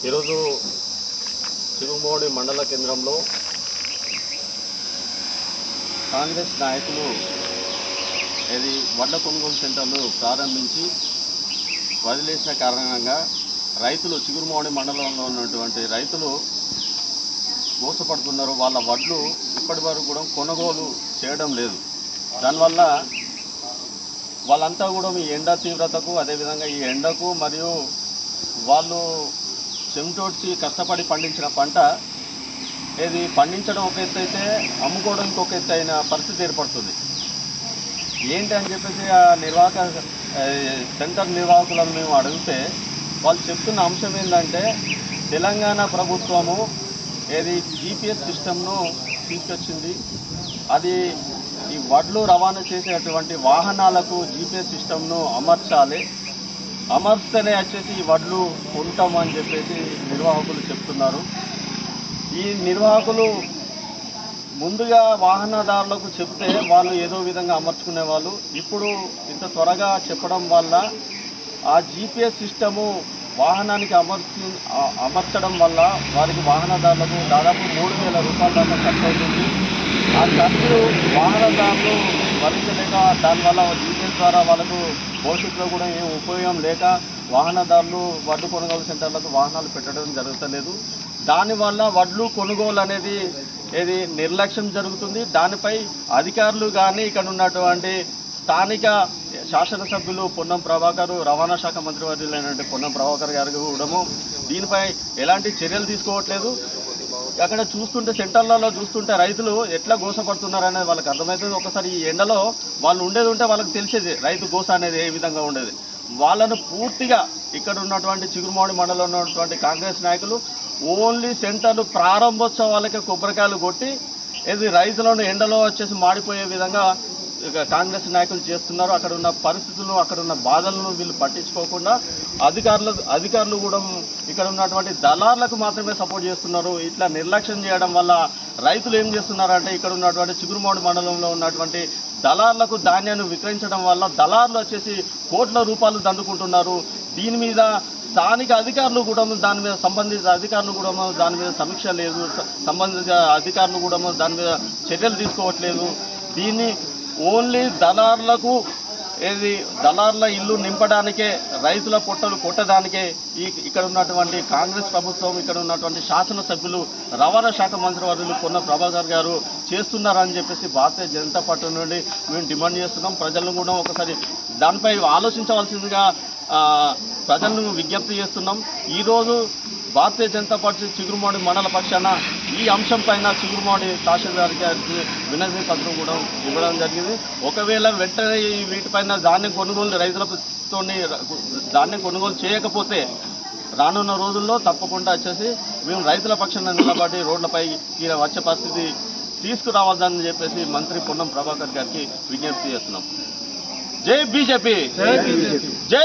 ఈరోజు చిగురుమామిడి మండల కేంద్రంలో కాంగ్రెస్ నాయకులు వడ్ల కొనుగోలు సెంటర్లు ప్రారంభించి వదిలేసిన కారణంగా రైతులు చిగురుమామిడి మండలంలో ఉన్నటువంటి రైతులు మోసపడుతున్నారు. వాళ్ళ వడ్లు ఇప్పటి వరకు కూడా కొనుగోలు చేయడం లేదు. దానివల్ల వాళ్ళంతా కూడా ఈ ఎండ తీవ్రతకు, అదేవిధంగా ఈ ఎండకు మరియు వాళ్ళు చెమటోడ్చి కష్టపడి పండించిన పంట పండించడం ఒక ఎత్తు అయితే అమ్ముకోవడం ఇంకొక ఎత్తు అయిన పరిస్థితి ఏర్పడుతుంది. ఏంటి అని చెప్పేసి ఆ సెంటర్ నిర్వాహకులను మేము అడిగితే వాళ్ళు చెప్తున్న అంశం ఏంటంటే, తెలంగాణ ప్రభుత్వము జీపీఎస్ సిస్టమ్ను తీసుకొచ్చింది. అది ఈ వడ్లు రవాణా చేసేటువంటి వాహనాలకు జీపీఎస్ సిస్టమ్ను అమర్చాలి. అమర్స్తేనే వచ్చేసి ఈ వడ్లు కొంటామని చెప్పేసి నిర్వాహకులు చెప్తున్నారు. ఈ నిర్వాహకులు ముందుగా వాహనదారులకు చెప్తే వాళ్ళు ఏదో విధంగా అమర్చుకునేవాళ్ళు. ఇప్పుడు ఇంత త్వరగా చెప్పడం వల్ల ఆ జీపీఎస్ సిస్టము వాహనానికి అమర్చడం వల్ల వారికి వాహనదారులకు దాదాపు 3,000 రూపాయల దాకా ఖర్చు అవుతుంది. ఆ ఖర్చులు వాహనదారులు భరించలేక, దానివల్ల జీపీఎస్ ద్వారా వాళ్ళకు భవిష్యత్తులో కూడా ఏం ఉపయోగం లేక వాహనదారులు వడ్లు కొనుగోలు సెంటర్లకు వాహనాలు పెట్టడం జరుగుతలేదు. దానివల్ల వడ్లు కొనుగోలు అనేది నిర్లక్ష్యం జరుగుతుంది. దానిపై అధికారులు కానీ ఇక్కడ ఉన్నటువంటి స్థానిక శాసనసభ్యులు పొన్నం ప్రభాకర్, రవాణా శాఖ మంత్రివర్యులైనటువంటి పొన్నం ప్రభాకర్ గారు కూడా దీనిపై ఎలాంటి చర్యలు తీసుకోవట్లేదు. అక్కడ చూస్తుంటే, సెంటర్లలో చూస్తుంటే రైతులు ఎట్లా గోసపడుతున్నారు అనేది వాళ్ళకి అర్థమవుతుంది. ఒకసారి ఈ ఎండలో వాళ్ళు ఉండేది ఉంటే వాళ్ళకి తెలిసేది రైతు గోస అనేది ఏ విధంగా ఉండేది. వాళ్ళను పూర్తిగా ఇక్కడ ఉన్నటువంటి చిగురుమామిడి మండలంలో ఉన్నటువంటి కాంగ్రెస్ నాయకులు ఓన్లీ సెంటర్లు ప్రారంభోత్సవాలకే కొబ్బరికాయలు కొట్టి రైతులను ఎండలో వచ్చేసి మాడిపోయే విధంగా కాంగ్రెస్ నాయకులు చేస్తున్నారు. అక్కడ ఉన్న పరిస్థితులను, అక్కడ ఉన్న బాధలను వీళ్ళు పట్టించుకోకుండా అధికారులు కూడా ఇక్కడ ఉన్నటువంటి దళార్లకు మాత్రమే సపోర్ట్ చేస్తున్నారు. ఇట్లా నిర్లక్ష్యం చేయడం వల్ల రైతులు ఏం చేస్తున్నారంటే, ఇక్కడ ఉన్నటువంటి చిగురుమామిడి మండలంలో ఉన్నటువంటి దళార్లకు ధాన్యాన్ని విక్రయించడం వల్ల దళార్లు వచ్చేసి కోట్ల రూపాయలు దండుకుంటున్నారు. దీని మీద స్థానిక అధికారులు కూడా సంబంధిత అధికారులు కూడా దాని మీద సమీక్ష లేదు. సంబంధిత అధికారులు కూడా దాని మీద చర్యలు తీసుకోవట్లేదు. దీన్ని ఓన్లీ దళార్లకు దళార్ల ఇల్లు నింపడానికే, రైతుల పొట్టలు కొట్టడానికే ఇక్కడ ఉన్నటువంటి కాంగ్రెస్ ప్రభుత్వం, ఇక్కడ ఉన్నటువంటి శాసనసభ్యులు, రవాణా శాఖ మంత్రివర్యులు పొన్నం ప్రభాకర్ గారు చేస్తున్నారని చెప్పేసి భారతీయ జనతా పార్టీ నుండి మేము డిమాండ్ చేస్తున్నాం. ప్రజలను కూడా ఒకసారి దానిపై ఆలోచించవలసిందిగా ప్రజలను విజ్ఞప్తి చేస్తున్నాం. ఈరోజు భారతీయ జనతా పార్టీ చిగురుమామిడి మండల పక్షాన ఈ అంశం పైన చిగురుమామిడి తహసీల్దార్ గారికి వినతి పత్రం కూడా ఇవ్వడం జరిగింది. ఒకవేళ వెంటనే వీటిపైన ధాన్యం కొనుగోలు రైతులతో ధాన్యం కొనుగోలు చేయకపోతే రానున్న రోజుల్లో తప్పకుండా వచ్చేసి మేము రైతుల పక్షాన నిలబడి రోడ్లపై వచ్చే పరిస్థితి తీసుకురావద్దని చెప్పేసి మంత్రి పొన్నం ప్రభాకర్ గారికి విజ్ఞప్తి చేస్తున్నాం. జై బీజేపీ, జై